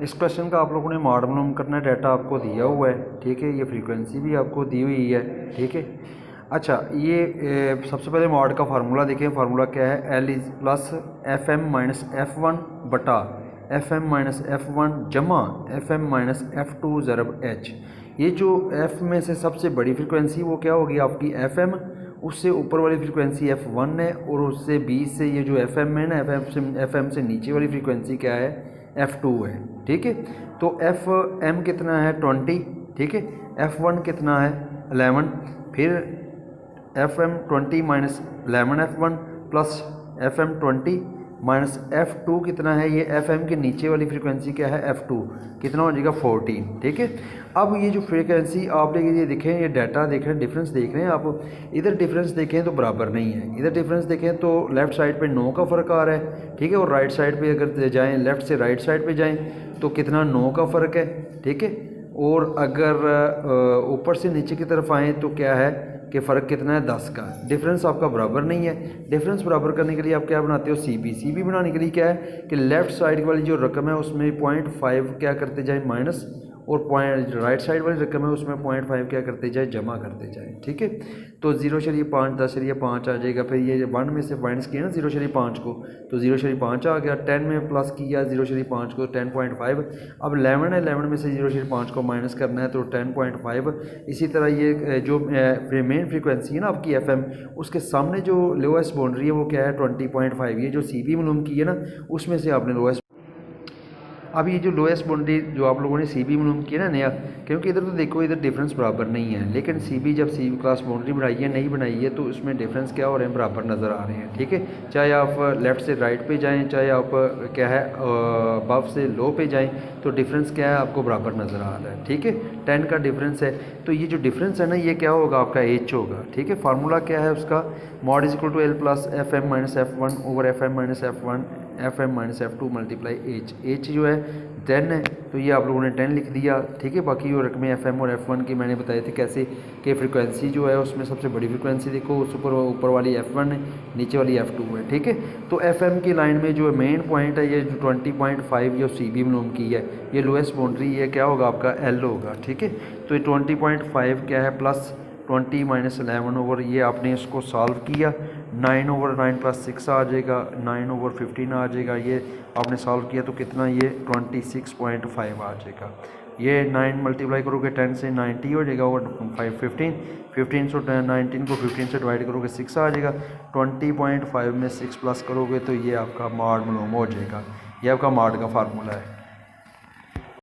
इस क्वेश्चन का आप लोगों ने मॉड मालूम करना है, डाटा आपको दिया हुआ है, ठीक है। ये फ्रीक्वेंसी भी आपको दी हुई है, ठीक है। अच्छा, ये सबसे पहले मॉड का फार्मूला देखें। फार्मूला क्या है? L is plus F M minus F one बटा F M minus F one जमा F M minus F two ज़रब एच। ये जो एफ में से सबसे बड़ी फ्रीक्वेंसी वो क्या होगी आपकी? F M. उससे ऊपर वाली फ्रीक्वेंसी एफ वन है, और उससे बीच से ये जो एफ एम है ना, एफ एम से नीचे वाली फ्रीक्वेंसी क्या है? एफ टू है, ठीक है। तो एफ एम कितना है? 20, ठीक है। एफ वन कितना है? 11। फिर F M 20 minus 11 F one plus F M 20 minus F two कितना है? ये एफ एम के नीचे वाली फ्रीक्वेंसी क्या है? F two. कितना हो जाएगा? 14, ठीक है। अब ये जो फ्रीक्वेंसी आप ये देखें, ये डाटा देख रहे हैं, डिफरेंस देख रहे हैं आप। इधर डिफरेंस देखें तो बराबर नहीं है, इधर डिफरेंस देखें तो लेफ़्ट साइड पे 9 का फ़र्क आ रहा है, ठीक है। और राइट साइड पे अगर जाएँ, लेफ़्ट से राइट साइड पे जाएँ तो कितना? 9 का फ़र्क है, ठीक है। और अगर ऊपर से नीचे की तरफ आएँ तो क्या है कि फ़र्क कितना है? 10 का। डिफरेंस आपका बराबर नहीं है। डिफरेंस बराबर करने के लिए आप क्या बनाते हो? सी बी बनाने के लिए क्या है कि लेफ़्ट साइड वाली जो रकम है उसमें 0.5 क्या करते जाए? माइनस, और पॉइंट राइट साइड वाली रकम है उसमें 0.5 क्या करते जाए? जमा करते जाए, ठीक है। तो 0.5 10.5 आ जाएगा। फिर ये 1 में से माइनस किया ना 0.5 को, तो 0.5 आ गया। 10 में प्लस किया 0.5 को, 10.5। अब 11 है, 11 में से 0.5 को माइनस करना है तो 10.5। इसी तरह ये जो मेन फ्रीक्वेंसी है ना आपकी एफ एम, उसके सामने जो लोएस्ट बाउंड्री है वो क्या है? 20.5। ये जो सी बी मालूम की है ना, उसमें से आपने लोएस्ट। अब ये जो लोएस्ट बाउंड्री जो आप लोगों ने सी बी मालूम किया ना नया, क्योंकि इधर तो देखो इधर डिफरेंस बराबर नहीं है, लेकिन सी बी जब सी क्लास बाउंड्री बनाई है, नहीं बनाई है, तो उसमें डिफरेंस क्या हो रहे हैं? बराबर नज़र आ रहे हैं, ठीक है। चाहे आप लेफ़्ट से राइट पे जाएं, चाहे आप क्या है अबव से लो पे जाएं, तो डिफरेंस क्या है? आपको बराबर नज़र आ रहा है, ठीक है। 10 का डिफरेंस है, तो ये जो डिफरेंस है ना, ये क्या होगा? आपका एच होगा, ठीक है। फार्मूला क्या है उसका? Mod is equal to L plus F M minus F one over F M minus F one F M minus F two multiply H. H जो है 10 है, तो ये आप लोगों ने 10 लिख दिया, ठीक है। बाकी वो रकमें एफ एम और एफ वन की मैंने बताए थे कैसे कि फ्रीक्वेंसी जो है उसमें सबसे बड़ी फ्रीक्वेंसी देखो उस ऊपर वाली एफ वन है, नीचे वाली एफ टू है, ठीक है। तो एफ एम की लाइन में जो मेन पॉइंट है, ये जो 20.5 जो सी बी मालूम की है, ये लोएस्ट बाउंड्री है, क्या होगा आपका? एल होगा, ठीक है। तो ये 20.5 क्या है? प्लस 20 माइनस 11 ओवर, ये आपने इसको सॉल्व किया, 9 ओवर 9 प्लस 6 आ जाएगा, 9 ओवर 15 आ जाएगा। ये आपने सॉल्व किया तो कितना? ये 26.5 आ जाएगा। ये 9 मल्टीप्लाई करोगे 10 से 90 हो जाएगा, और 5 15 15 से 19 को 15 से डिवाइड करोगे 6 आ जाएगा। 20.5 में 6 प्लस करोगे तो ये आपका मॉड मालूम हो जाएगा। ये आपका मॉड का फार्मूला है।